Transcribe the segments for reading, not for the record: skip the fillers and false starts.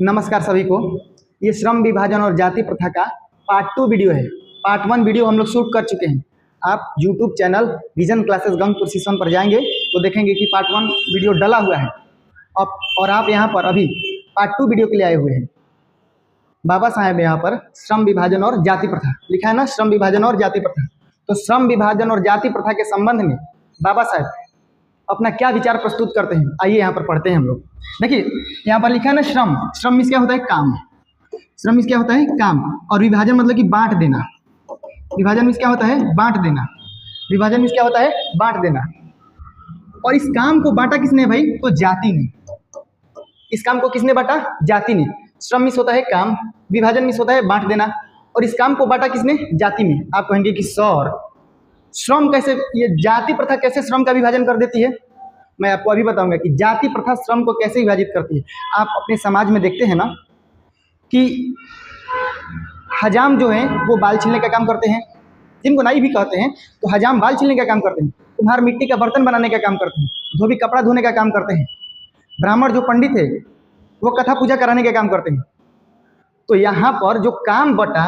नमस्कार सभी को। ये श्रम विभाजन और जाति प्रथा का पार्ट 2 वीडियो है। पार्ट 1 वीडियो हम लोग शूट कर चुके हैं। आप YouTube channel vision classes Gangpur season पर जाएंगे तो देखेंगे कि पार्ट 1 वीडियो डला हुआ है और आप यहाँ पर अभी पार्ट 2 वीडियो के लिए आए हुए हैं। बाबा साहेब यहाँ पर श्रम विभाजन और जाति प्रथा लिखा है ना, श्रम विभाजन और जाति प्रथा। तो श्रम विभाजन और जाति प्रथा के संबंध में बाबा साहेब अपना क्या विचार प्रस्तुत करते हैं, आइए यहाँ पर पढ़ते हैं हम लोग। देखिए यहाँ पर लिखा है ना, श्रम। श्रम मीन्स क्या होता है? काम। श्रम मीन्स क्या होता है? काम। और विभाजन मतलब कि बांट देना। विभाजन मीन्स क्या होता है? बांट देना। विभाजन मीन्स क्या होता है? बांट देना। और इस काम को बांटा किसने भाई? तो जाति ने। इस काम को किसने बांटा? जाति ने। श्रम मीन्स होता है काम, विभाजन मीन्स होता है बांट देना, और इस काम को बांटा किसने? जाति में। आप कहेंगे कि सर श्रम कैसे, ये जाति प्रथा कैसे श्रम का विभाजन कर देती है? मैं आपको अभी बताऊंगा कि जाति प्रथा श्रम को कैसे विभाजित करती है। आप अपने समाज में देखते हैं ना कि हजाम जो है वो बाल छीलने का काम करते हैं, जिनको नाई भी कहते हैं, तो हजाम बाल छीलने का काम करते हैं। कुम्हार मिट्टी का बर्तन बनाने का काम करते हैं, धोबी कपड़ा धोने का काम करते हैं, ब्राह्मण जो पंडित है वो कथा पूजा कराने का काम करते हैं। तो यहाँ पर जो काम बटा,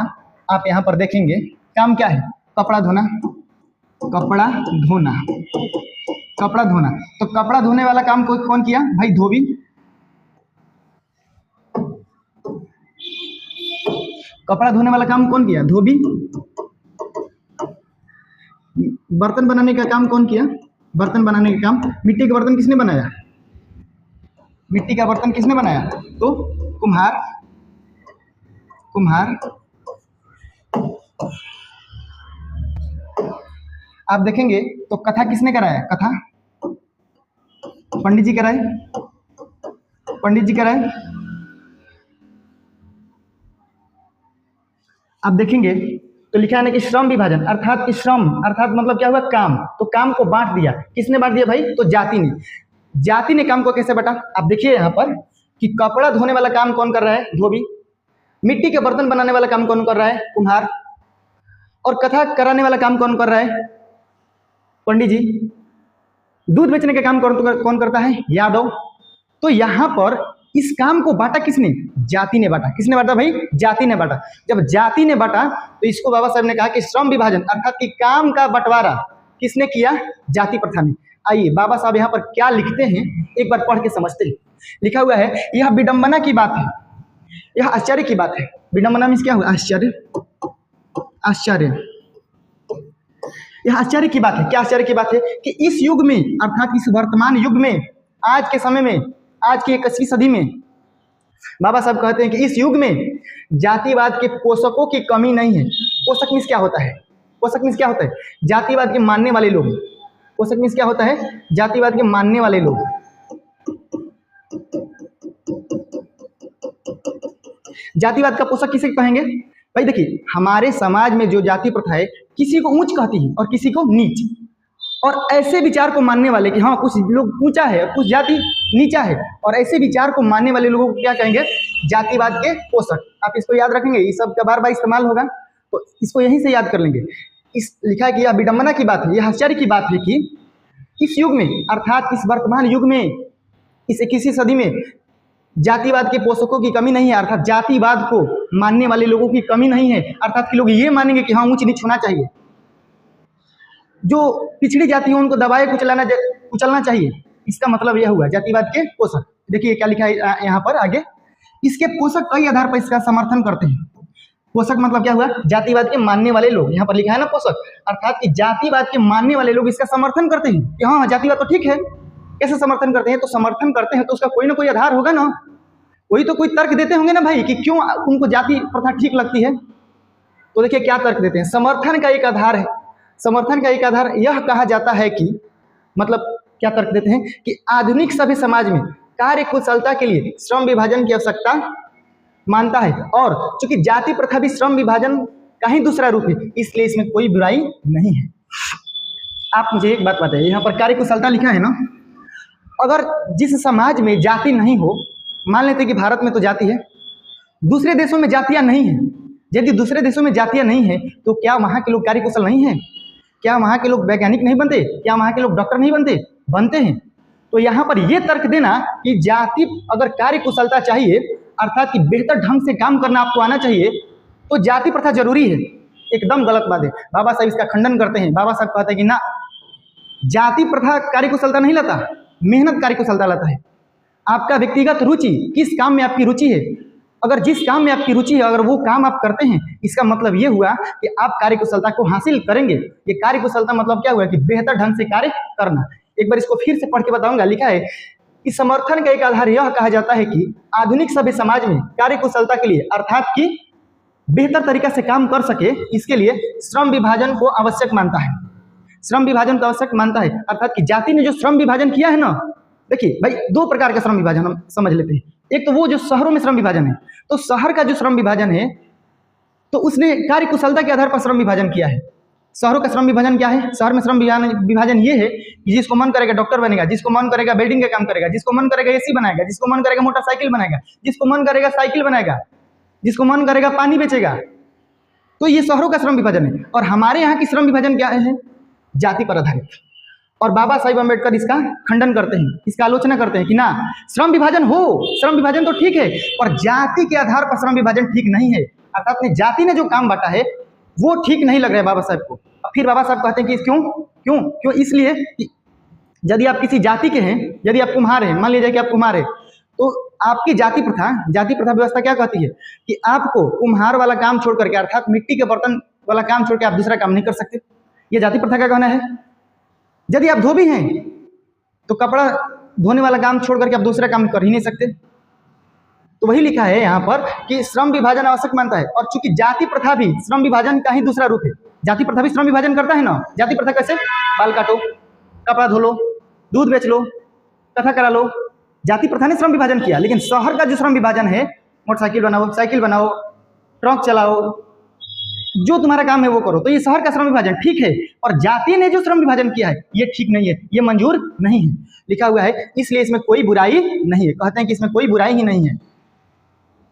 आप यहाँ पर देखेंगे काम क्या है? कपड़ा धोना, कपड़ा धोना, कपड़ा धोना। तो कपड़ा धोने वाला काम कौन किया भाई? धोबी। कपड़ा धोने वाला काम कौन किया? धोबी। बर्तन बनाने का काम कौन किया? बर्तन बनाने का काम। मिट्टी का बर्तन किसने बनाया? मिट्टी का बर्तन किसने बनाया? तो कुम्हार। कुम्हार। आप देखेंगे तो कथा किसने कराया? कथा पंडित जी कराए। पंडित जी कराए। आप देखेंगे तो लिखा है ना कि श्रम विभाजन, अर्थात कि श्रम अर्थात मतलब क्या हुआ? काम। तो काम को बांट दिया। किसने बांट दिया भाई? तो जाति ने। जाति ने काम को कैसे बांटा? आप देखिए यहाँ पर कि कपड़ा धोने वाला काम कौन कर रहा है? धोबी। मिट्टी के बर्तन बनाने वाला काम कौन कर रहा है? कुम्हार। और कथा कराने वाला काम कौन कर रहा है? पंडित जी। दूध बेचने का काम कौन करता है? यादव। तो यहाँ पर इस काम को बांटा किसने? जाति ने बांटा। किसने बांटा भाई? जाति ने बांटा। जब जाति ने बांटा तो इसको बाबा साहब ने कहा कि श्रम विभाजन अर्थात कि काम का बंटवारा किसने किया? जाति प्रथा ने। आइए बाबा साहब यहाँ पर क्या लिखते हैं एक बार पढ़ के समझते हैं। लिखा हुआ है, यह विडंबना की बात है, यह आश्चर्य की बात है। विडंबना मीन्स क्या हुआ? आश्चर्य। आश्चर्य। यह आश्चर्य की बात है। क्या आश्चर्य की बात है? कि इस युग में अर्थात इस वर्तमान युग में, आज के समय में, आज की 21वीं सदी में, बाबा साहब कहते हैं कि इस युग में जातिवाद के पोषकों की कमी नहीं है। पोषक मीन्स क्या होता है? पोषक मीन्स क्या होता है? जातिवाद के मानने वाले लोग। पोषक मीन्स क्या होता है? जातिवाद के मानने वाले लोग। जातिवाद का पोषक किसे कहेंगे भाई? देखिए हमारे समाज में जो जाति प्रथा है किसी को ऊंच कहती है और किसी को नीच, और ऐसे विचार को मानने वाले कि हाँ कुछ लोग ऊंचा है और कुछ जाति नीचा है, और ऐसे विचार को मानने वाले लोगों को क्या कहेंगे? जातिवाद के पोषक। आप इसको याद रखेंगे, ये सब का बार बार इस्तेमाल होगा तो इसको यहीं से याद कर लेंगे। इस लिखा है कि यह विडंबना की बात है, यह आश्चर्य की बात है कि इस युग में अर्थात इस वर्तमान युग में, इस 21वीं सदी में जातिवाद के पोषकों की कमी नहीं है, अर्थात जातिवाद को मानने वाले लोगों की कमी नहीं है। अर्थात कि लोग ये मानेंगे कि हाँ ऊंच नीच होना चाहिए, जो पिछड़ी जाति है उनको दबाए कुचलना चाहिए। इसका मतलब यह हुआ जातिवाद के पोषक। देखिए क्या लिखा है यहाँ पर आगे, इसके पोषक कई आधार पर इसका समर्थन करते हैं। पोषक मतलब क्या हुआ? जातिवाद के मानने वाले लोग। यहाँ पर लिखा है ना पोषक, अर्थात कि जातिवाद के मानने वाले लोग इसका समर्थन करते हैं कि हाँ जातिवाद तो ठीक है। कैसे समर्थन करते हैं? तो समर्थन करते हैं तो उसका कोई ना कोई आधार होगा ना, वही तो कोई तर्क देते होंगे ना भाई कि क्यों उनको जाति प्रथा ठीक लगती है। तो देखिए क्या तर्क देते हैं। समर्थन का एक आधार है, समर्थन का एक आधार यह कहा जाता है कि मतलब क्या तर्क देते हैं कि आधुनिक सभ्य समाज में कार्य कुशलता के लिए श्रम विभाजन की आवश्यकता मानता है, और चूंकि जाति प्रथा भी श्रम विभाजन का ही दूसरा रूप है, इसलिए इसमें कोई बुराई नहीं है। आप मुझे एक बात बताइए, यहाँ पर कार्य कुशलता लिखा है ना, अगर जिस समाज में जाति नहीं हो, मान लेते कि भारत में तो जाति है, दूसरे देशों में जातियां नहीं है, यदि दूसरे देशों में जातियां नहीं है तो क्या वहाँ के लोग कार्य कुशल नहीं हैं? क्या वहाँ के लोग वैज्ञानिक नहीं बनते? क्या वहाँ के लोग डॉक्टर नहीं बनते? बनते हैं। तो यहाँ पर यह तर्क देना कि जाति अगर कार्य कुशलता चाहिए अर्थात कि बेहतर ढंग से काम करना आपको आना चाहिए, तो जाति प्रथा जरूरी है। एकदम गलत बात है। बाबा साहब इसका खंडन करते हैं। बाबा साहब कहते हैं कि ना, जाति प्रथा कार्यकुशलता नहीं लाता, मेहनत कार्यकुशलता लाता है। आपका व्यक्तिगत रुचि, किस काम में आपकी रुचि है, अगर जिस काम में आपकी रुचि है अगर वो काम आप करते हैं, इसका मतलब ये हुआ कि आप कार्यकुशलता को हासिल करेंगे। ये कार्यकुशलता मतलब क्या हुआ कि बेहतर ढंग से कार्य करना। एक बार इसको फिर से पढ़ के बताऊंगा। लिखा है, इस समर्थन का एक आधार यह कहा जाता है कि आधुनिक सभ्य समाज में कार्यकुशलता के लिए अर्थात कि बेहतर तरीका से काम कर सके, इसके लिए श्रम विभाजन को आवश्यक मानता है। श्रम विभाजन को आवश्यक मानता है, अर्थात कि जाति ने जो श्रम विभाजन किया है ना, देखिए भाई, दो प्रकार का श्रम विभाजन हम समझ लेते हैं। एक तो वो जो शहरों में श्रम विभाजन है, तो शहर का जो श्रम विभाजन है, तो उसने कार्यकुशलता के आधार पर श्रम विभाजन किया है। शहरों का श्रम विभाजन क्या है? शहर में श्रम विभाजन ये है कि जिसको मन करेगा डॉक्टर बनेगा, जिसको मन करेगा वेल्डिंग का काम करेगा, जिसको मन करेगा एसी बनाएगा, जिसको मन करेगा मोटरसाइकिल बनाएगा, जिसको मन करेगा साइकिल बनाएगा, जिसको मन करेगा पानी बेचेगा। तो ये शहरों का श्रम विभाजन है। और हमारे यहाँ की श्रम विभाजन क्या है? जाति पर आधारित। और बाबा साहिब अम्बेडकर इसका खंडन करते हैं, इसका आलोचना करते हैं कि ना, श्रम विभाजन हो, श्रम विभाजन तो ठीक है, पर जाति के आधार पर श्रम विभाजन ठीक नहीं है। अर्थात जाति ने जो काम बांटा है वो ठीक नहीं लग रहा है बाबा साहब को। फिर बाबा साहब कहते हैं कि क्यों क्यों क्यों? इसलिए कि यदि आप किसी जाति के हैं, यदि आप कुम्हार हैं, मान लीजिए कि आप कुम्हार हैं, तो आपकी जाति प्रथा व्यवस्था क्या कहती है कि आपको कुम्हार वाला काम छोड़ करके, अर्थात मिट्टी के बर्तन वाला काम छोड़ के आप दूसरा काम नहीं कर सकते। ये जाति प्रथा का कहना है। यदि आप धोबी हैं तो कपड़ा धोने वाला काम छोड़ करके आप दूसरा काम कर ही नहीं सकते। तो वही लिखा है यहाँ पर कि श्रम विभाजन आवश्यक मानता है। और चूंकि जाति प्रथा भी श्रम विभाजन का ही दूसरा रूप है, जाति प्रथा भी श्रम विभाजन करता है ना। जाति प्रथा कैसे? बाल काटो, कपड़ा धो लो, दूध बेच लो, कथा करा लो। जाति प्रथा ने श्रम विभाजन किया। लेकिन शहर का जो श्रम विभाजन है, मोटरसाइकिल बनाओ, साइकिल बनाओ, ट्रक चलाओ, जो तुम्हारा काम है वो करो, तो ये शहर का श्रम विभाजन ठीक है। और जाति ने जो श्रम विभाजन किया है ये ठीक नहीं है, ये मंजूर नहीं है। लिखा हुआ है, इसलिए इसमें कोई बुराई नहीं है। कहते हैं कि इसमें कोई बुराई ही नहीं है।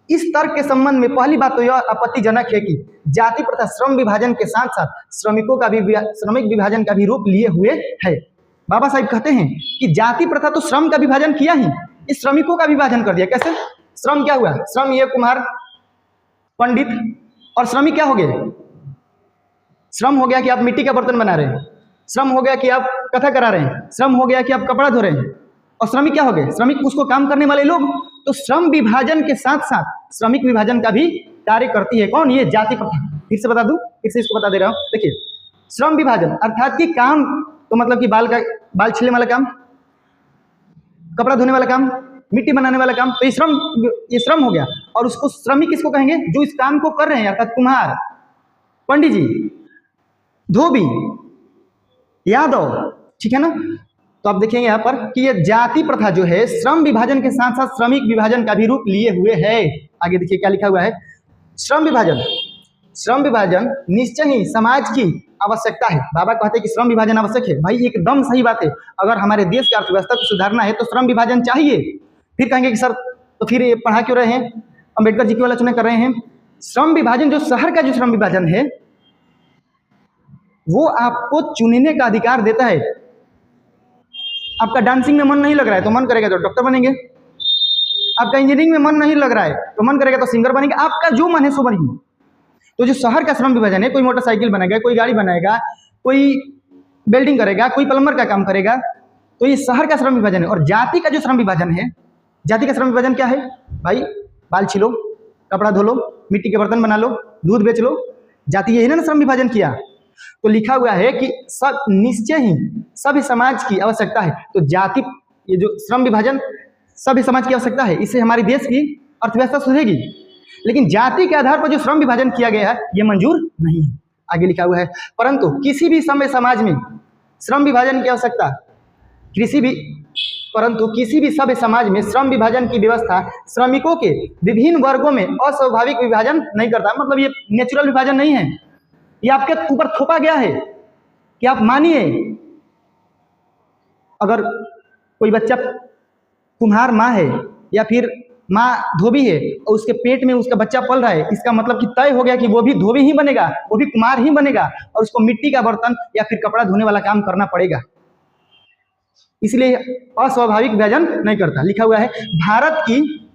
इस तर्क के संबंध में पहली बात तो यह आपत्तिजनक है कि जाति प्रथा श्रम विभाजन के साथ साथ श्रमिक विभाजन का भी रूप लिए हुए है। बाबा साहब कहते हैं कि जाति प्रथा तो श्रम का विभाजन किया ही, इस श्रमिकों का विभाजन कर दिया। कैसे? श्रम क्या हुआ? श्रम ये कुम्हार, पंडित, और श्रमिक क्या हो गए? श्रम हो गया कि आप मिट्टी का बर्तन बना रहे हैं, श्रम हो गया कि आप कथा करा रहे हैं, श्रम हो गया कि आप कपड़ा धो रहे हैं। और श्रमिक क्या हो गए? श्रमिक उसको काम करने वाले लोग। तो श्रम विभाजन के साथ साथ श्रमिक विभाजन का भी कार्य करती है। कौन? ये जाति प्रथा। फिर से बता दूं, फिर से इसको बता दे रहा हूं। देखिए, श्रम विभाजन अर्थात कि काम तो मतलब कि बाल छीलने वाला काम, कपड़ा धोने वाला काम, मिट्टी बनाने वाला काम, तो ये श्रम हो गया। और उसको श्रमिक किसको कहेंगे? जो इस काम को कर रहे हैं, अर्थात कुम्हार, पंडित जी, धोबी, यादव। ठीक है ना? तो आप देखेंगे यहाँ पर कि ये जाति प्रथा जो है श्रम विभाजन के साथ साथ श्रमिक विभाजन का भी रूप लिए हुए है। आगे देखिए क्या लिखा हुआ है। श्रम विभाजन निश्चय ही समाज की आवश्यकता है। बाबा कहते हैं कि श्रम विभाजन आवश्यक है। भाई एकदम सही बात है। अगर हमारे देश की अर्थव्यवस्था को सुधारना है तो श्रम विभाजन चाहिए। फिर कहेंगे कि सर तो फिर ये पढ़ा क्यों रहे हैं, अम्बेडकर जी की आलोचना कर रहे हैं। श्रम विभाजन जो शहर का जो श्रम विभाजन है वो आपको चुनने का अधिकार देता है। आपका डांसिंग में मन नहीं लग रहा है तो मन करेगा तो डॉक्टर बनेंगे, आपका इंजीनियरिंग में मन नहीं लग रहा है तो मन करेगा तो सिंगर बनेंगे, आपका जो मन है सो बनेंगे। तो जो शहर का श्रम विभाजन है, कोई मोटरसाइकिल बनाएगा, कोई गाड़ी बनाएगा, कोई वेल्डिंग करेगा, कोई प्लम्बर का काम करेगा, तो ये शहर का श्रम विभाजन है। और जाति का जो श्रम विभाजन है, जाति का श्रम विभाजन क्या है? भाई बाल छीलो, कपड़ा धो लो, मिट्टी के बर्तन बना लो, दूध बेच लो। जाति यही ना श्रम विभाजन किया। तो लिखा हुआ है कि सब निश्चय ही सभी समाज की आवश्यकता है। तो जाति, ये जो श्रम विभाजन सभी समाज की आवश्यकता है, इससे हमारे देश की अर्थव्यवस्था सुधरेगी। लेकिन जाति के आधार पर जो श्रम विभाजन किया गया है ये मंजूर नहीं है। आगे लिखा हुआ है, परंतु किसी भी समय समाज में श्रम विभाजन की आवश्यकता, परंतु किसी भी सभ्य समाज में श्रम विभाजन की व्यवस्था श्रमिकों के विभिन्न वर्गों में अस्वाभाविक विभाजन नहीं करता। मतलब ये नेचुरल विभाजन नहीं है, ये आपके ऊपर थोपा गया है कि आप मानिए। अगर कोई बच्चा कुम्हार माँ है या फिर माँ धोबी है और उसके पेट में उसका बच्चा पल रहा है, इसका मतलब कि तय हो गया कि वो भी धोबी ही बनेगा, वो भी कुम्हार ही बनेगा और उसको मिट्टी का बर्तन या फिर कपड़ा धोने वाला काम करना पड़ेगा। इसलिए अस्वाभाविक विभाजन नहीं करता। लिखा हुआ है, भारत की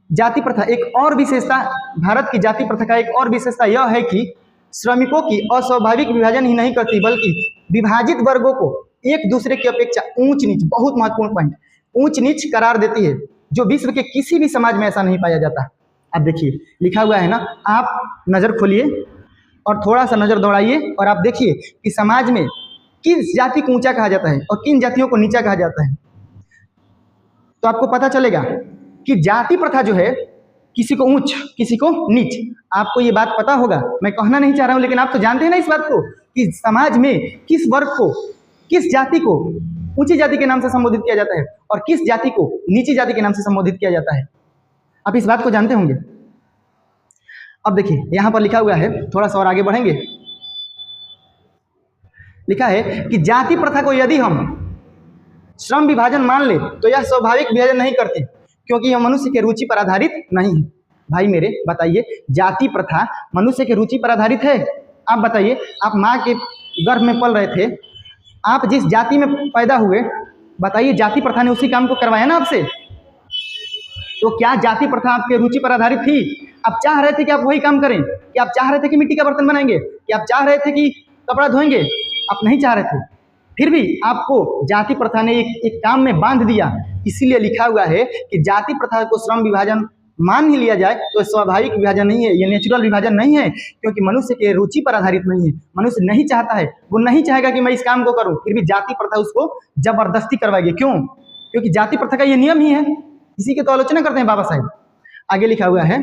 जाति प्रथा एक और विशेषता, भारत की जाति प्रथा का एक और विशेषता यह है कि श्रमिकों की अस्वाभाविक विभाजन ही नहीं करती, बल्कि विभाजित वर्गों को एक दूसरे की अपेक्षा ऊंच नीच, बहुत महत्वपूर्ण पॉइंट, ऊंच नीच करार देती है, जो विश्व के किसी भी समाज में ऐसा नहीं पाया जाता। अब देखिए लिखा हुआ है ना, आप नज़र खोलिए और थोड़ा सा नज़र दौड़ाइए और आप देखिए कि समाज में किस जाति को ऊंचा कहा जाता है और किन जातियों को नीचा कहा जाता है। तो आपको पता चलेगा कि जाति प्रथा जो है किसी को ऊंच किसी को नीच। आपको ये बात पता होगा, मैं कहना नहीं चाह रहा हूँ, लेकिन आप तो जानते हैं ना इस बात को कि समाज में किस वर्ग को, किस जाति को ऊंची जाति के नाम से संबोधित किया जाता है और किस जाति को नीची जाति के नाम से संबोधित किया जाता है। आप इस बात को जानते होंगे। अब देखिए यहाँ पर लिखा हुआ है, थोड़ा सा और आगे बढ़ेंगे। लिखा है कि जाति प्रथा को यदि हम श्रम विभाजन मान ले तो यह स्वाभाविक विभाजन नहीं करती, क्योंकि यह मनुष्य के रुचि पर आधारित नहीं है। भाई मेरे बताइए, जाति प्रथा मनुष्य के रुचि पर आधारित है? आप बताइए, आप माँ के गर्भ में पल रहे थे, आप जिस जाति में पैदा हुए, बताइए जाति प्रथा ने उसी काम को करवाया ना आपसे? तो क्या जाति प्रथा आपके रुचि पर आधारित थी? आप चाह रहे थे कि आप वही काम करें? कि आप चाह रहे थे कि मिट्टी का बर्तन बनाएंगे? कि आप चाह रहे थे कि कपड़ा धोएंगे? आप नहीं चाह रहे थे, फिर भी आपको जाति प्रथा ने एक काम में बांध दिया। इसीलिए लिखा हुआ है कि जाति प्रथा को श्रम विभाजन मान ही लिया जाए तो स्वाभाविक विभाजन नहीं है, ये नेचुरल विभाजन नहीं है, क्योंकि मनुष्य के रुचि पर आधारित नहीं है। मनुष्य नहीं चाहता है, वो नहीं चाहेगा कि मैं इस काम को करूं, फिर भी जाति प्रथा उसको जबरदस्ती करवाएगी। क्यों? क्योंकि जाति प्रथा का ये नियम ही है। इसी की तो आलोचना करते हैं बाबा साहेब। आगे लिखा हुआ है,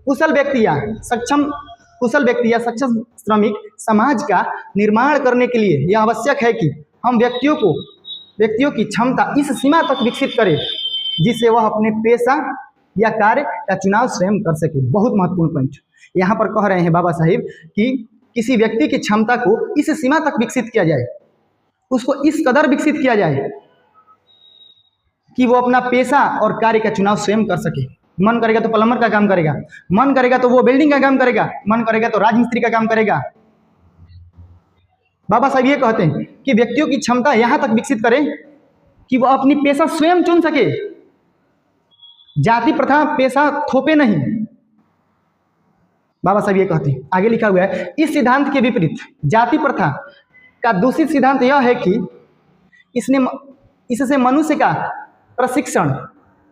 कुशल व्यक्ति या सक्षम श्रमिक समाज का निर्माण करने के लिए यह आवश्यक है कि हम व्यक्तियों की क्षमता इस सीमा तक विकसित करें जिससे वह अपने पेशा या कार्य का चुनाव स्वयं कर सके। बहुत महत्वपूर्ण पॉइंट यहाँ पर कह रहे हैं बाबा साहिब कि किसी व्यक्ति की क्षमता को इस सीमा तक विकसित किया जाए, उसको इस कदर विकसित किया जाए कि वो अपना पेशा और कार्य का चुनाव स्वयं कर सके। मन करेगा तो प्लम्बर का काम करेगा, मन करेगा तो वो बिल्डिंग का काम करेगा, मन करेगा तो राजमिस्त्री का काम करेगा। बाबा साहब ये कहते हैं कि व्यक्तियों की क्षमता यहां तक विकसित करें कि वो अपनी पेशा स्वयं चुन सके। जाति प्रथा पेशा थोपे नहीं, बाबा साहब ये कहते हैं। आगे लिखा हुआ है, इस सिद्धांत के विपरीत जाति प्रथा का दूसरी सिद्धांत यह है कि इससे मनुष्य का प्रशिक्षण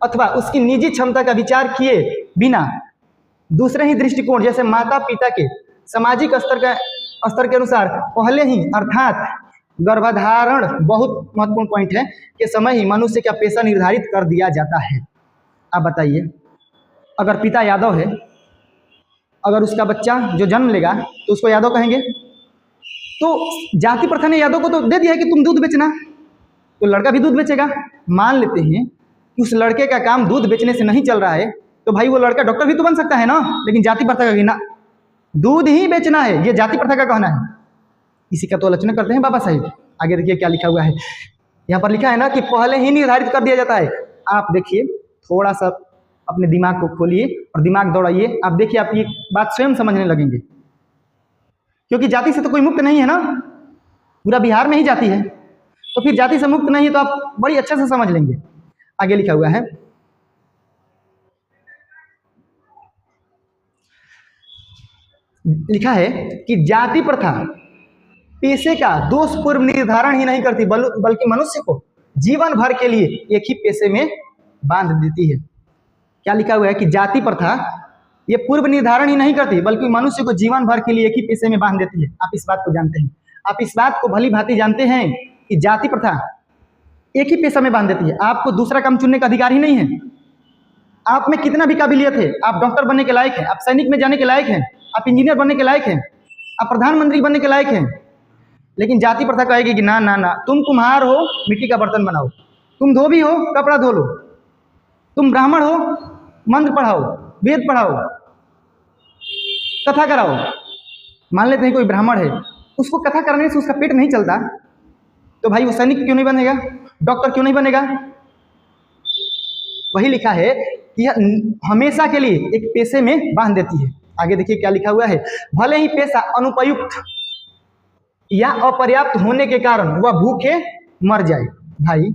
अथवा उसकी निजी क्षमता का विचार किए बिना दूसरे ही दृष्टिकोण जैसे माता पिता के सामाजिक स्तर के अनुसार पहले ही अर्थात गर्भधारण, बहुत महत्वपूर्ण पॉइंट है, कि समय ही मनुष्य का पेशा निर्धारित कर दिया जाता है। आप बताइए, अगर पिता यादव है, अगर उसका बच्चा जो जन्म लेगा तो उसको यादव कहेंगे? तो जाति प्रथा ने यादव को तो दे दिया है कि तुम दूध बेचना, तो लड़का भी दूध बेचेगा। मान लेते हैं कि उस लड़के का काम दूध बेचने से नहीं चल रहा है, तो भाई वो लड़का डॉक्टर भी तो बन सकता है ना, लेकिन जाति प्रथा का कहना दूध ही बेचना है, ये जाति प्रथा का कहना है। इसी का तो आलोचना करते हैं बाबा साहिब। आगे देखिए क्या लिखा हुआ है, यहाँ पर लिखा है ना कि पहले ही निर्धारित कर दिया जाता है। आप देखिए, थोड़ा सा अपने दिमाग को खोलिए और दिमाग दौड़ाइए, आप देखिए आप ये बात स्वयं समझने लगेंगे। क्योंकि जाति से तो कोई मुक्त नहीं है ना, पूरा बिहार में ही जाति है, तो फिर जाति से मुक्त नहीं है तो आप बड़ी अच्छे से समझ लेंगे। आगे लिखा हुआ है, लिखा है कि जाति प्रथा पेशे का दोषपूर्ण निर्धारण ही नहीं करती, बल्कि मनुष्य को जीवन भर के लिए एक ही पेशे में बांध देती है। क्या लिखा हुआ है कि जाति प्रथा ये पूर्व निर्धारण ही नहीं करती, बल्कि मनुष्य को जीवन भर के लिए एक ही पेशे में बांध देती है। आप इस बात को जानते हैं, आप इस बात को भली भांति जानते हैं कि जाति प्रथा एक ही पेशा में बांध देती है। आपको दूसरा काम चुनने का अधिकार ही नहीं है। आप में कितना भी काबिलियत है, आप डॉक्टर बनने के लायक हैं, आप सैनिक में जाने के लायक हैं, आप इंजीनियर बनने के लायक हैं, आप प्रधानमंत्री बनने के लायक हैं, लेकिन जाति प्रथा कहेगी कि ना ना ना, तुम कुम्हार हो, मिट्टी का बर्तन बनाओ, तुम धोबी हो, कपड़ा धो लो, तुम ब्राह्मण हो, मंत्र पढ़ाओ, वेद पढ़ाओ, कथा कराओ। मान लेते हैं कोई ब्राह्मण है, उसको कथा करने से उसका पेट नहीं चलता, तो भाई वो सैनिक क्यों नहीं बनेगा, डॉक्टर क्यों नहीं बनेगा? वही लिखा है कि हमेशा के लिए एक पेशे में बांध देती है। आगे देखिए क्या लिखा हुआ है, भले ही पेशा अनुपयुक्त या अपर्याप्त होने के कारण वह भूखे मर जाए। भाई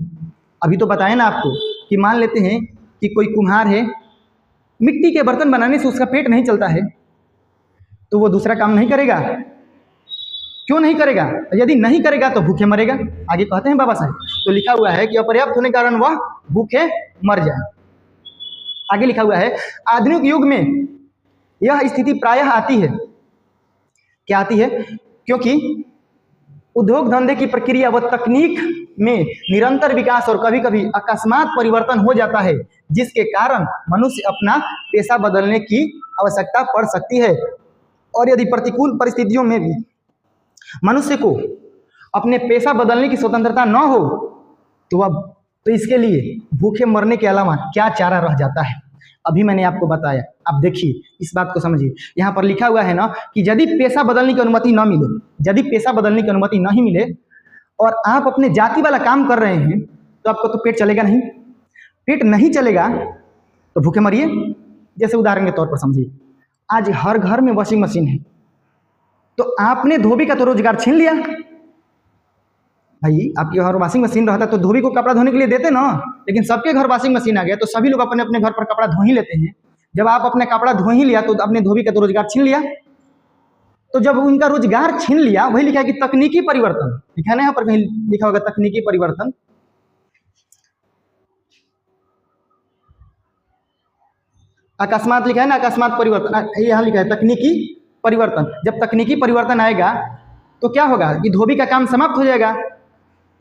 अभी तो बताया ना आपको कि मान लेते हैं कि कोई कुम्हार है, मिट्टी के बर्तन बनाने से उसका पेट नहीं चलता है तो वो दूसरा काम नहीं करेगा। क्यों नहीं करेगा? यदि नहीं करेगा तो भूखे मरेगा। आगे कहते हैं बाबा साहब, तो लिखा हुआ है कि अपर्याप्त होने के कारण वह भूखे मर जाए। आगे लिखा हुआ है, आधुनिक युग में यह स्थिति प्रायः आती है। क्या आती है? क्योंकि उद्योग धंधे की प्रक्रिया व तकनीक में निरंतर विकास और कभी कभी अकस्मात परिवर्तन हो जाता है, जिसके कारण मनुष्य अपना पेशा बदलने की आवश्यकता पड़ सकती है। और यदि प्रतिकूल परिस्थितियों में भी मनुष्य को अपने पेशा बदलने की स्वतंत्रता न हो तो इसके लिए भूखे मरने के अलावा क्या चारा रह जाता है? अभी मैंने आपको बताया। आप देखिए, इस बात को समझिए। यहाँ पर लिखा हुआ है ना कि यदि पेशा बदलने की अनुमति न मिले, यदि पेशा बदलने की अनुमति नहीं मिले और आप अपने जाति वाला काम कर रहे हैं तो आपको तो पेट चलेगा नहीं। पेट नहीं चलेगा तो भूखे मरिए। जैसे उदाहरण के तौर पर समझिए, आज हर घर में वॉशिंग मशीन है, तो आपने धोबी का तो रोजगार छीन लिया। भाई, आपके घर वॉशिंग मशीन रहता तो धोबी को कपड़ा धोने के लिए देते ना, लेकिन सबके घर वॉशिंग मशीन आ गया तो सभी लोग अपने अपने घर पर कपड़ा धो ही लेते हैं। जब आप अपने कपड़ा धो ही लिया तो अपने धोबी का तो रोजगार छीन लिया। तो जब उनका रोजगार छीन लिया, वही लिखा है कि तकनीकी परिवर्तन, लिखा है ना यहाँ पर, कहीं लिखा होगा तकनीकी परिवर्तन। अकस्मात लिखा है ना, अकस्मात परिवर्तन, यहाँ लिखा है तकनीकी परिवर्तन। जब तकनीकी परिवर्तन आएगा तो क्या होगा कि धोबी का काम समाप्त हो जाएगा।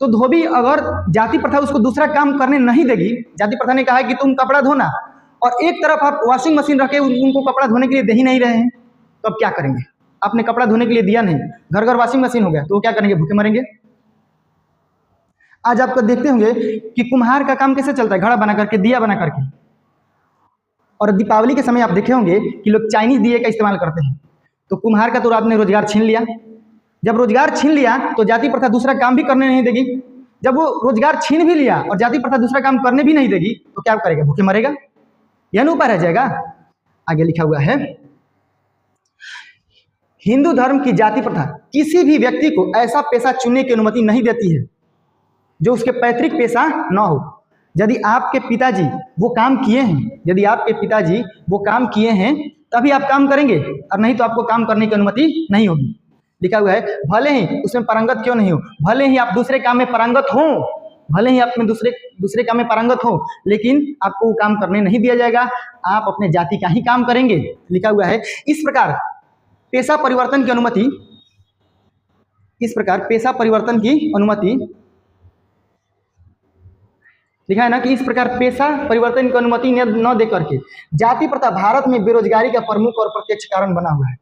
तो धोबी अगर जाति प्रथा उसको दूसरा काम करने नहीं देगी, जाति प्रथा ने कहा है कि तुम कपड़ा धोना, और एक तरफ आप वॉशिंग मशीन रखे उनको कपड़ा धोने के लिए दे ही नहीं रहे हैं, तो अब क्या करेंगे? आपने कपड़ा धोने के लिए दिया नहीं, घर घर वॉशिंग मशीन हो गया, तो वो क्या करेंगे? भूखे मरेंगे। आज आपको देखते होंगे कि कुम्हार का काम कैसे चलता है, घड़ा बना करके, दिया बना करके। और दीपावली के समय आप देखे होंगे कि लोग चाइनीज दिए का इस्तेमाल करते हैं। तो कुम्हार का तो आपने रोजगार छीन लिया। जब रोजगार छीन लिया तो जाति प्रथा दूसरा काम भी करने नहीं देगी। जब वो रोजगार छीन भी लिया और जाति प्रथा दूसरा काम करने भी नहीं देगी तो क्या करेगा? भूखे मरेगा। यह न उपाय रह जाएगा। आगे लिखा हुआ है, हिंदू धर्म की जाति प्रथा किसी भी व्यक्ति को ऐसा पेशा चुनने की अनुमति नहीं देती है जो उसके पैतृक पेशा न हो। यदि आपके पिताजी वो काम किए हैं, यदि आपके पिताजी वो काम किए हैं तभी आप काम करेंगे, और नहीं तो आपको काम करने की अनुमति नहीं होगी। लिखा हुआ है, भले ही उसमें पारंगत क्यों नहीं हो, भले ही आप दूसरे काम में पारंगत हो, भले ही आप में दूसरे काम में पारंगत हो, लेकिन आपको वो काम करने नहीं दिया जाएगा। आप अपने जाति का ही काम करेंगे। लिखा हुआ है, इस प्रकार पेशा परिवर्तन की अनुमति, इस प्रकार पेशा परिवर्तन की अनुमति, लिखा है ना कि इस प्रकार पेशा परिवर्तन की अनुमति न दे करके जाति प्रथा भारत में बेरोजगारी का प्रमुख और प्रत्यक्ष कारण बना हुआ है।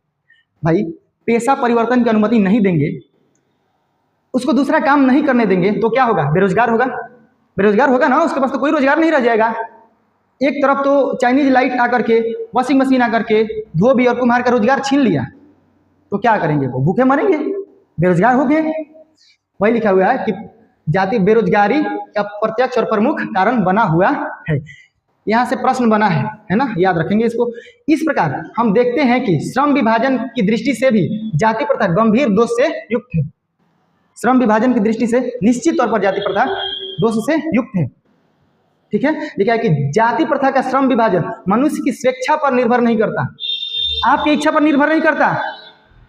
भाई, पेशा परिवर्तन की अनुमति नहीं देंगे, उसको दूसरा काम नहीं करने देंगे तो क्या होगा? बेरोजगार होगा। बेरोजगार होगा ना, उसके पास तो कोई रोजगार नहीं रह जाएगा। एक तरफ तो चाइनीज लाइट आकर के, वॉशिंग मशीन आकर के धोबी और कुम्हार का रोजगार छीन लिया, तो क्या करेंगे? वो भूखे मरेंगे, बेरोजगार हो गए। वही लिखा हुआ है कि जाति बेरोजगारी का प्रत्यक्ष और प्रमुख कारण बना हुआ है। यहाँ से प्रश्न बना है ना, याद रखेंगे इसको। इस प्रकार हम देखते हैं कि श्रम विभाजन की दृष्टि से भी जाति प्रथा गंभीर दोष से युक्त है। श्रम विभाजन की दृष्टि से निश्चित तौर पर जाति प्रथा दोष से युक्त है। ठीक है, लिखा है कि जाति प्रथा का श्रम विभाजन मनुष्य की स्वेच्छा पर निर्भर नहीं करता, आपकी इच्छा पर निर्भर नहीं करता।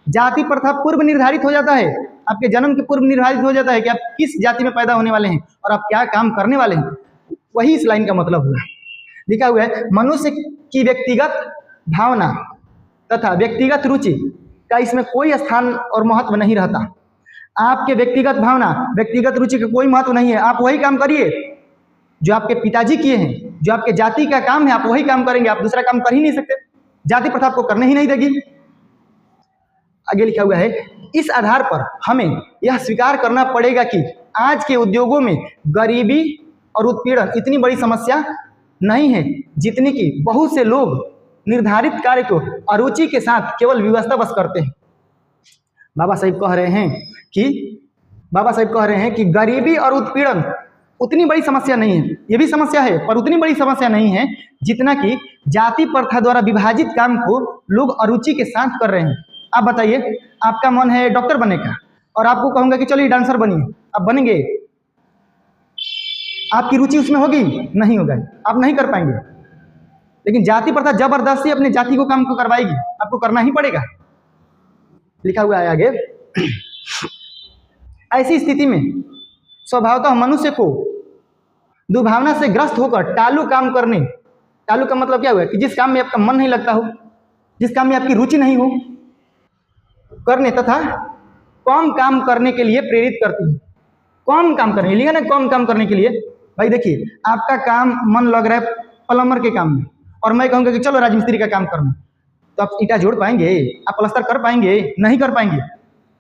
जाति प्रथा पूर्व निर्धारित हो जाता है, आपके जन्म के पूर्व निर्धारित हो जाता है कि आप किस जाति में पैदा होने वाले हैं और आप क्या काम करने वाले हैं। वही इस लाइन का मतलब हुआ। लिखा हुआ है, मनुष्य की व्यक्तिगत भावना तथा व्यक्तिगत रुचि का इसमें कोई स्थान और महत्व नहीं रहता। आपके व्यक्तिगत भावना, व्यक्तिगत रुचि का कोई महत्व नहीं है। आप वही काम करिए जो आपके पिताजी किए हैं, जो आपके जाति का काम है, आप वही काम करेंगे। आप दूसरा काम कर ही नहीं सकते, जाति प्रथा आपको करने ही नहीं देगी। आगे लिखा हुआ है, इस आधार पर हमें यह स्वीकार करना पड़ेगा कि आज के उद्योगों में गरीबी और उत्पीड़न इतनी बड़ी समस्या नहीं है जितनी कि बहुत से लोग निर्धारित कार्य को अरुचि के साथ केवल व्यवस्था बस करते हैं। बाबा साहब कह रहे हैं कि गरीबी और उत्पीड़न उतनी बड़ी समस्या नहीं है। ये भी समस्या है पर उतनी बड़ी समस्या नहीं है जितना कि जाति प्रथा द्वारा विभाजित काम को लोग अरुचि के साथ कर रहे हैं। आप बताइए, आपका मन है डॉक्टर बनने का और आपको कहूंगा कि चलिए डांसर बनिए, आप बनेंगे? आपकी रुचि उसमें होगी? नहीं होगा, आप नहीं कर पाएंगे। लेकिन जाति प्रथा जबरदस्ती अपने जाति को काम को करवाएगी, आपको करना ही पड़ेगा। लिखा हुआ है आगे, ऐसी स्थिति में स्वभावतः मनुष्य को दुर्भावना से ग्रस्त होकर टालू काम करने, टालू का मतलब क्या हुआ कि जिस काम में आपका मन नहीं लगता हो, जिस काम में आपकी रुचि नहीं हो, करने तथा कम काम करने के लिए प्रेरित करती है। कम काम करने, लिखा ना कम काम करने के लिए। भाई देखिए, आपका काम मन लग रहा है प्लम्बर के काम में, और मैं कहूँगा कि चलो राजमिस्त्री का काम करना, तो आप ईंटा जोड़ पाएंगे? आप प्लास्टर कर पाएंगे? नहीं कर पाएंगे।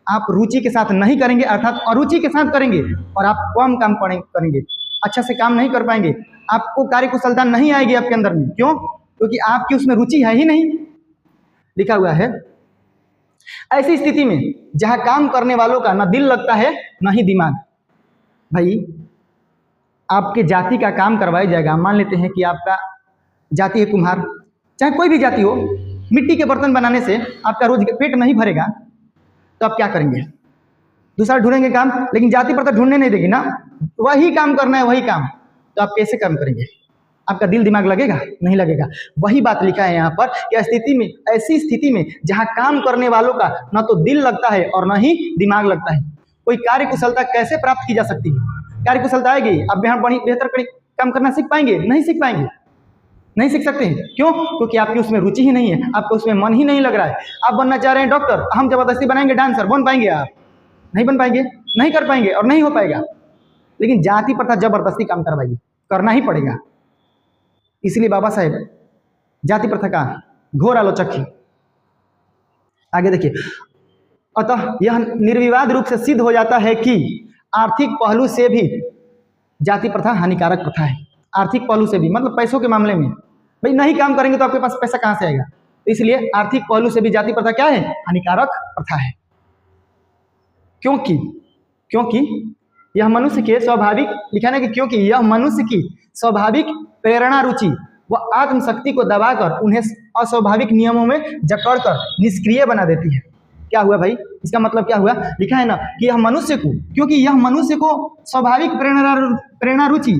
आप रुचि के साथ नहीं करेंगे, अर्थात अरुचि के साथ करेंगे, और आप कम काम करेंगे, अच्छा से काम नहीं कर पाएंगे, आपको कार्यकुशलता नहीं आएगी आपके अंदर में। क्यों? क्योंकि आपकी उसमें रुचि है ही नहीं। लिखा हुआ है, ऐसी स्थिति में जहां काम करने वालों का ना दिल लगता है ना ही दिमाग। भाई आपके जाति का काम करवाया जाएगा, मान लेते हैं कि आपका जाति है कुम्हार, चाहे कोई भी जाति हो, मिट्टी के बर्तन बनाने से आपका रोज पेट नहीं भरेगा, तो आप क्या करेंगे? दूसरा ढूंढेंगे काम, लेकिन जाति प्रथा ढूंढने नहीं देगी ना, वही काम करना है, वही काम, तो आप कैसे काम करेंगे? आपका दिल दिमाग लगेगा? नहीं लगेगा। वही बात लिखा है यहाँ पर कि स्थिति में, ऐसी स्थिति में जहाँ काम करने वालों का न तो दिल लगता है और न ही दिमाग लगता है, कोई कार्य कुशलता कैसे प्राप्त की जा सकती है? कार्य कुशलता आएगी, आप बेहतर काम करना सीख पाएंगे? नहीं सीख पाएंगे, नहीं सीख सकते हैं। क्यों? क्योंकि आपकी उसमें रुचि ही नहीं है, आपको उसमें मन ही नहीं लग रहा है। आप बनना चाह रहे हैं डॉक्टर, हम जबरदस्ती बनाएंगे डांसर, बन पाएंगे आप? नहीं बन पाएंगे, नहीं कर पाएंगे और नहीं हो पाएगा। लेकिन जाति प्रथा जबरदस्ती काम करवाएगी, करना ही पड़ेगा। इसलिए बाबा साहेब जाति प्रथा का घोर आलोचक है। आगे देखिए, अतः यह निर्विवाद रूप से सिद्ध हो जाता है कि आर्थिक पहलू से भी जाति प्रथा हानिकारक प्रथा है। आर्थिक पहलू से भी मतलब पैसों के मामले में, भाई नहीं काम करेंगे तो आपके पास पैसा कहाँ से आएगा? तो इसलिए आर्थिक पहलू से भी जाति प्रथा क्या है? हानिकारक प्रथा है। क्योंकि यह मनुष्य के स्वाभाविक, लिखा ना कि क्योंकि यह मनुष्य की स्वाभाविक प्रेरणा, रुचि व आत्मशक्ति को दबाकर उन्हें अस्वाभाविक नियमों में जकड़कर निष्क्रिय बना देती है। क्या हुआ भाई? इसका मतलब क्या हुआ? लिखा है ना कि यह मनुष्य को, क्योंकि यह मनुष्य को स्वाभाविक प्रेरणा, रुचि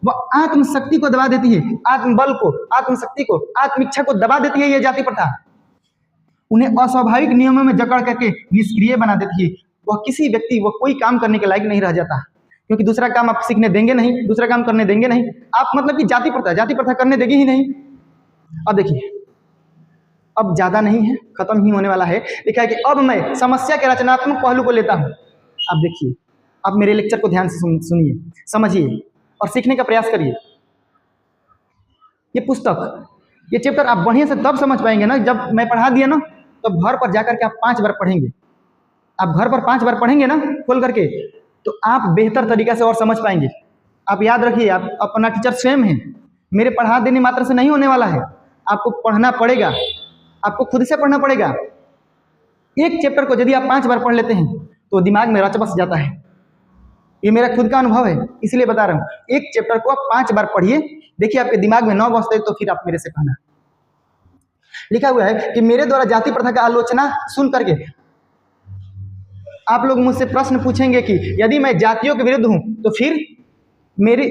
व आत्मशक्ति को दबा देती है, आत्मबल को, आत्मशक्ति को, आत्मिच्छा को दबा देती है। यह जाति प्रथा उन्हें अस्वाभाविक नियमों में जकड़ करके निष्क्रिय बना देती है। वह किसी व्यक्ति, वह कोई काम करने के लायक नहीं रह जाता, क्योंकि दूसरा काम आप सीखने देंगे नहीं, दूसरा काम करने देंगे नहीं आप, मतलब कि जाति प्रथा करने देगी ही नहीं। अब देखिए, अब ज्यादा नहीं है, खत्म ही होने वाला है। लिखा है कि अब मैं समस्या के रचनात्मक पहलू को लेता हूं। अब देखिए, अब मेरे लेक्चर को ध्यान से सुनिए, समझिए और सीखने का प्रयास करिए। ये पुस्तक, ये चैप्टर आप बढ़िया से तब समझ पाएंगे ना जब मैं पढ़ा दिया ना, तो घर पर जाकर के आप 5 बार पढ़ेंगे। आप घर पर 5 बार पढ़ेंगे ना खोल करके, तो आप बेहतर तरीके से और समझ पाएंगे। आप याद रखिए, आप अपना टीचर स्वयं है, मेरे पढ़ा देने मात्र से नहीं होने वाला है, आपको पढ़ना पड़ेगा, आपको खुद से पढ़ना पड़ेगा। एक चैप्टर को यदि आप 5 बार पढ़ लेते हैं तो दिमाग में रच बस जाता है। ये मेरा खुद का अनुभव है, इसलिए बता रहा हूँ। एक चैप्टर को आप 5 बार पढ़िए, देखिए आपके दिमाग में 9 बसते तो फिर आप मेरे से कहना। लिखा हुआ है कि मेरे द्वारा जाति प्रथा का आलोचना सुन करके आप लोग मुझसे प्रश्न पूछेंगे कि यदि मैं जातियों के विरुद्ध हूं तो फिर मेरी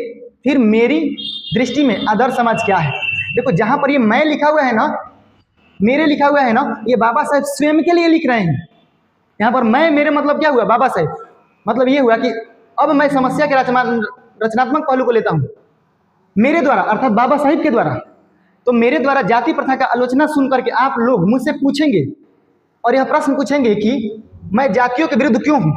दृष्टि में आदर्श समाज क्या है? देखो, जहां पर ये मैं लिखा हुआ है ना, मेरे लिखा हुआ है ना, ये बाबा साहेब स्वयं के लिए लिख रहे हैं। यहाँ पर मैं, मेरे मतलब क्या हुआ? बाबा साहेब मतलब ये हुआ कि अब मैं समस्या के रचनात्मक पहलू को लेता हूं मेरे द्वारा, अर्थात बाबा साहिब के द्वारा। तो मेरे द्वारा जाति प्रथा का आलोचना सुन करके आप लोग मुझसे पूछेंगे और यह प्रश्न पूछेंगे कि मैं जातियों के विरुद्ध क्यों हूं।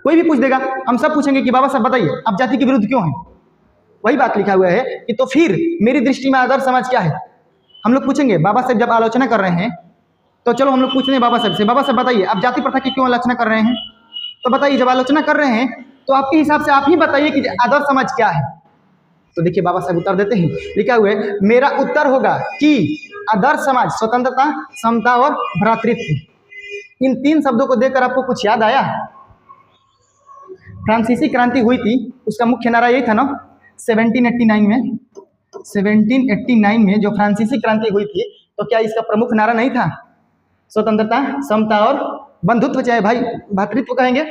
कोई भी पूछ देगा, हम सब पूछेंगे कि बाबा साहब बताइए आप जाति के विरुद्ध क्यों हैं? वही बात लिखा हुआ है कि तो फिर मेरी दृष्टि में आदर्श समाज क्या है? हम लोग पूछेंगे। बाबा साहब जब आलोचना कर रहे हैं तो चलो हम लोग पूछते हैं बाबा साहब से, बाबा साहब बताइए आप जाति प्रथा की क्यों आलोचना कर रहे हैं? तो बताइए, जब आलोचना कर रहे हैं तो आपके हिसाब से आप ही बताइए कि आदर्श समाज क्या है। तो देखिए बाबा साहब उत्तर देते हैं, लिखा हुआ है, मेरा उत्तर होगा कि आदर्श समाज स्वतंत्रता, समता और भ्रातृत्व। इन 3 शब्दों को देखकर आपको कुछ याद आया? फ्रांसीसी क्रांति हुई थी, उसका मुख्य नारा यही था ना 1789 में जो फ्रांसीसी क्रांति हुई थी, तो क्या इसका प्रमुख नारा नहीं था स्वतंत्रता, समता और बंधुत्व, चाहे भाई भातृत्व कहेंगे?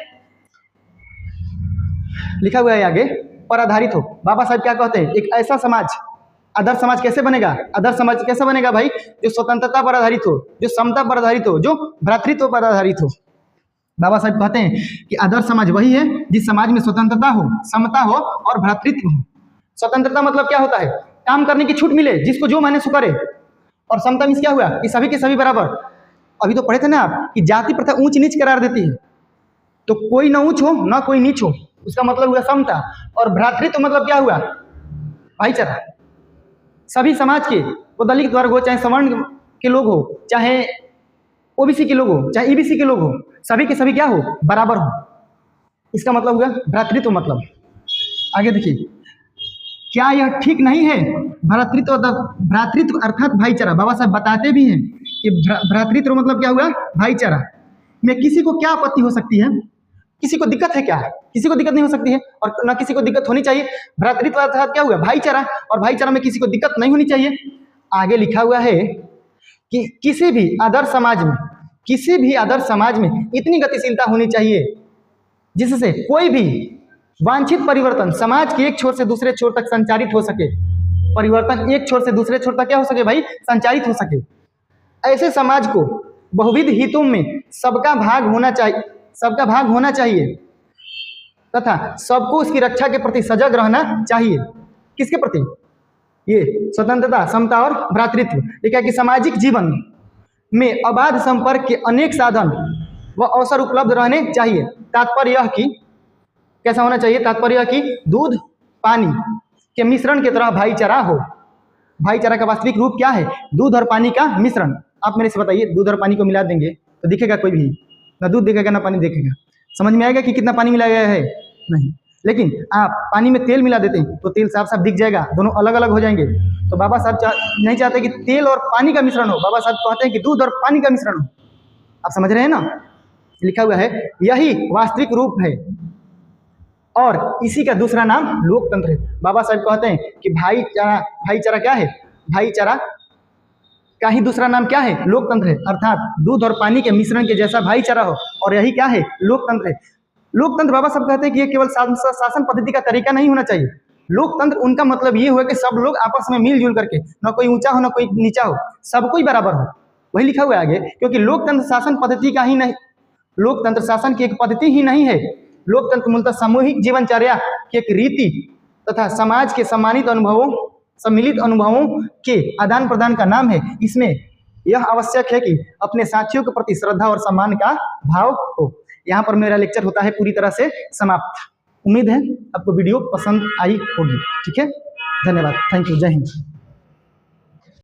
लिखा हुआ है आगे, पर आधारित हो। बाबा साहब क्या कहते हैं? एक ऐसा समाज आदर्श समाज कैसे बनेगा? आदर्श समाज कैसे बनेगा भाई? जो स्वतंत्रता पर आधारित हो, जो समता पर आधारित हो, जो भ्रातृत्व पर आधारित हो। बाबा साहब कहते हैं कि आदर्श समाज वही है जिस समाज में स्वतंत्रता हो, समता हो और भ्रातृत्व हो। स्वतंत्रता मतलब क्या होता है? काम करने की छूट मिले, जिसको जो माने सो करे। और समता मीन्स क्या हुआ कि सभी के सभी बराबर। अभी तो पढ़े थे ना आप कि जाति प्रथा ऊंच नीच करार देती है, तो कोई ना ऊंच हो ना कोई नीच हो, उसका मतलब हुआ समता। और भ्रातृत्व मतलब क्या हुआ? भाईचारा। सभी समाज के, वो दलित वर्ग हो, चाहे सवर्ण के लोग हो, चाहे ओबीसी के लोग हो, चाहे ईबीसी के लोग हो, सभी के सभी क्या हो? बराबर हो। इसका मतलब हुआ भ्रातृत्व। मतलब आगे देखिए, क्या यह ठीक नहीं है? भ्रातृत्व अर्थात भाईचारा। बाबा साहब बताते भी हैं कि भ्रातृत्व मतलब क्या हुआ? भाईचारा में किसी को क्या आपत्ति हो सकती है? किसी को दिक्कत है क्या? किसी को दिक्कत नहीं हो सकती है और ना किसी को दिक्कत होनी चाहिए। भ्रातृत्व अर्थात क्या हुआ? भाईचारा, और भाईचारा में किसी को दिक्कत नहीं होनी चाहिए। आगे लिखा हुआ है कि किसी भी आदर्श समाज में इतनी गतिशीलता होनी चाहिए जिससे कोई भी वांछित परिवर्तन समाज के एक छोर से दूसरे छोर तक संचारित हो सके। परिवर्तन एक छोर से दूसरे छोर तक क्या हो सके भाई? संचारित हो सके। ऐसे समाज को बहुविध हितों में सबका भाग होना चाहिए तथा सबको उसकी रक्षा के प्रति सजग रहना चाहिए। किसके प्रति? ये स्वतंत्रता, समता और भ्रातृत्व। देखिए कि सामाजिक जीवन में अबाध संपर्क के अनेक साधन व अवसर उपलब्ध रहने चाहिए। तात्पर्य यह कि कैसा होना चाहिए? तात्पर्य यह कि दूध पानी के मिश्रण की तरह भाईचारा हो। भाईचारा का वास्तविक रूप क्या है? दूध और पानी का मिश्रण। आप मेरे से बताइए, दूध और पानी को मिला देंगे तो दिखेगा कोई भी? ना दूध दिखेगा ना पानी दिखेगा। समझ में आएगा कि कितना पानी मिलाया गया है? नहीं। लेकिन आप पानी में तेल मिला देते हैं तो तेल साफ साफ दिख जाएगा, दोनों अलग अलग हो जाएंगे। तो बाबा साहब नहीं चाहते कि तेल और पानी का मिश्रण हो, बाबा साहब कहते हैं कि दूध और पानी का मिश्रण हो। आप समझ रहे हैं ना? लिखा हुआ है यही वास्तविक रूप है और इसी का दूसरा नाम लोकतंत्र है। बाबा साहब कहते हैं कि भाईचारा क्या है? भाईचारा का ही दूसरा नाम क्या है? लोकतंत्र है। अर्थात दूध और पानी के मिश्रण के जैसा भाईचारा हो, और यही क्या है? लोकतंत्र है। लोकतंत्र बाबा साहब कहते हैं कि ये केवल शासन पद्धति का तरीका नहीं होना चाहिए। लोकतंत्र उनका मतलब ये हुआ कि सब लोग आपस में मिलजुल करके, ना कोई ऊंचा हो ना कोई नीचा हो, सब कोई बराबर हो। वही लिखा हुआ है आगे, क्योंकि लोकतंत्र शासन पद्धति का ही नहीं, लोकतंत्र शासन की एक पद्धति ही नहीं है। लोकतंत्र मूलतः सामूहिक जीवनचर्या की एक रीति तथा समाज के सम्मिलित अनुभवों के आदान प्रदान का नाम है। इसमें यह आवश्यक है कि अपने साथियों के प्रति श्रद्धा और सम्मान का भाव हो। यहाँ पर मेरा लेक्चर होता है पूरी तरह से समाप्त। उम्मीद है आपको वीडियो पसंद आई होगी। ठीक है, धन्यवाद, थैंक यू, जय हिंद।